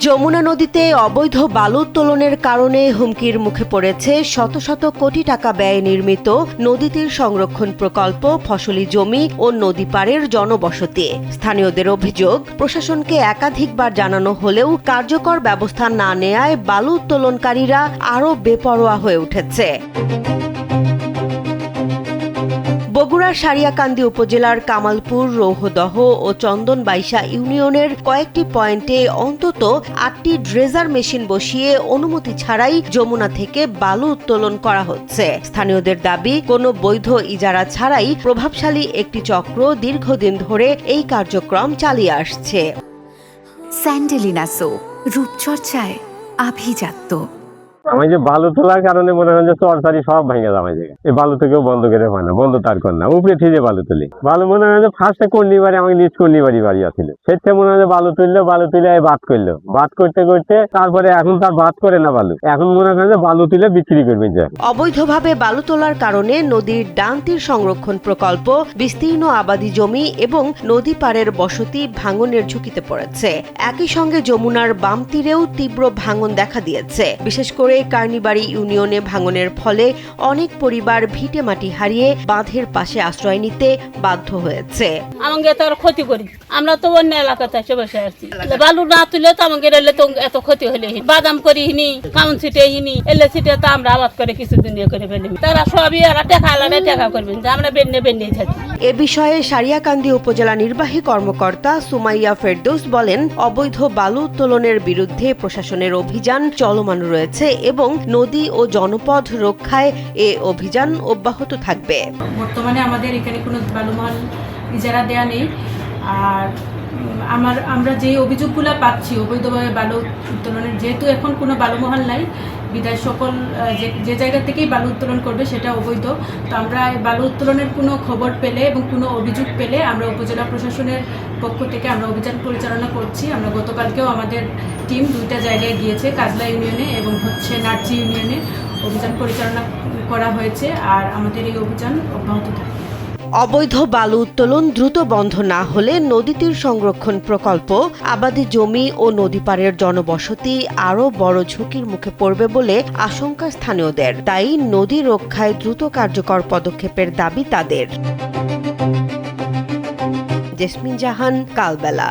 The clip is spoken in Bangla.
যমুনা নদীতে অবৈধ বালু উত্তোলনের কারণে হুমকির মুখে পড়েছে শত শত কোটি টাকা ব্যয়ে নির্মিত নদী তীর সংরক্ষণ প্রকল্প, ফসলি জমি ও নদী পাড়ের জনবসতি। স্থানীয়দের অভিযোগ, প্রশাসনকে একাধিকবার জানানো হলেও কার্যকর ব্যবস্থা না নেয়ায় বালু উত্তোলনকারীরা আরও বেপরোয়া হয়ে উঠেছে। বগুড়ার সারিয়াকান্দি উপজেলার কামালপুর, রৌহদহ ও চন্দনবাইশা ইউনিয়নের কয়েকটি পয়েন্টে অন্তত 8টি ড্রেজার মেশিন বসিয়ে অনুমতি ছাড়াই যমুনা থেকে বালু উত্তোলন করা হচ্ছে। স্থানীয়দের দাবি, কোনো বৈধ ইজারা ছাড়াই প্রভাবশালী একটি চক্র দীর্ঘদিন ধরে এই কার্যক্রম চালিয়ে আসছে। স্যান্ডেলিনা সো, রূপচর্চায় আভিজাত্য। আমি যে বালু তোলার কারণে মনে হয় যে চরচারি সব ভেঙে যাবে জায়গায়। এই বালু থেকেও বন্ধ করে হয় না, বন্ধ তার কর না, উপরে ঠিজে বালু তুলি। বালু মনে হয় যে ফার্স্টে কর্নিবাড়ি, আমাকে নিজ কর্নিবাড়ি বাড়ি আছিল, সেটা মনে হয় যে বালু তুললে বাদ করলো, বাদ করতে করতে তারপরে এখন তার বাদ করে না বালু, এখন মনে হয় যে বালু তুলে বিক্রি করবে। অবৈধভাবে বালু তোলার কারণে নদীর ডান তীর সংরক্ষণ প্রকল্প, বিস্তীর্ণ আবাদি জমি এবং নদী পাড়ের বসতি ভাঙনের ঝুঁকিতে পড়েছে। একই সঙ্গে যমুনার বাম তীরেও তীব্র ভাঙন দেখা দিয়েছে। বিশেষ করে কার্নিবাড়ি ইউনিয়নে ভাঙনের ফলে অনেক পরিবার ভিটে মাটি হারিয়ে বাঁধের পাশে আশ্রয় নিতে বাধ্য হয়েছে। আমাকে তো ক্ষতি করি, আমরা তো অন্য এলাকাতে এসে বসে আছি। বালু না তুলে তো আমাকে এত ক্ষতি হলে বাদাম করি হিনি, কাউন ছিটে হিনি, এলে ছিটে তো আমরা আবাদ করে কিছুদিন ইয়ে করে ফেলি। তারা সবই এরা টেকা আলাদা টেকা করবেন, আমরা বেন্ডে থাকি। এ বিষয়ে সারিয়াকান্দি উপজেলা নির্বাহী কর্মকর্তা সুমাইয়া ফেরদৌস বলেন, অবৈধ বালু উত্তোলনের বিরুদ্ধে প্রশাসনের অভিযান চলমান রয়েছে এবং নদী ও জনপদ রক্ষায় এ অভিযান অব্যাহত থাকবে। বর্তমানে আমাদের এখানে কোনো বালুমহল ইজারা দেয়া নেই। আর আমরা যে অভিযোগগুলো পাচ্ছি অবৈধভাবে বালু উত্তোলনের, যেহেতু এখন কোনো বালুমহল নাই, বিদায় সকল যে জায়গা থেকেই বালু উত্তোলন করবে সেটা অবৈধ। তো আমরা বালু উত্তোলনের কোনো খবর পেলে এবং কোনো অভিযোগ পেলে আমরা উপজেলা প্রশাসনের পক্ষ থেকে আমরা অভিযান পরিচালনা করছি। আমরা গতকালকেও আমাদের টিম 2টা জায়গায় গিয়েছে, কাজলা ইউনিয়নে এবং নার্জি ইউনিয়নে অভিযান পরিচালনা করা হয়েছে। আর আমাদের এই অভিযান অব্যাহত থাকবে। অবৈধ বালু উত্তোলন দ্রুত বন্ধ না হলে নদী তীর সংরক্ষণ প্রকল্প, আবাদি জমি ও নদী পাড়ের জনবসতি আরও বড় ঝুঁকির মুখে পড়বে বলে আশঙ্কা স্থানীয়দের। তাই নদী রক্ষায় দ্রুত কার্যকর পদক্ষেপের দাবি তাদের। জেসমিন জাহান, কালবেলা।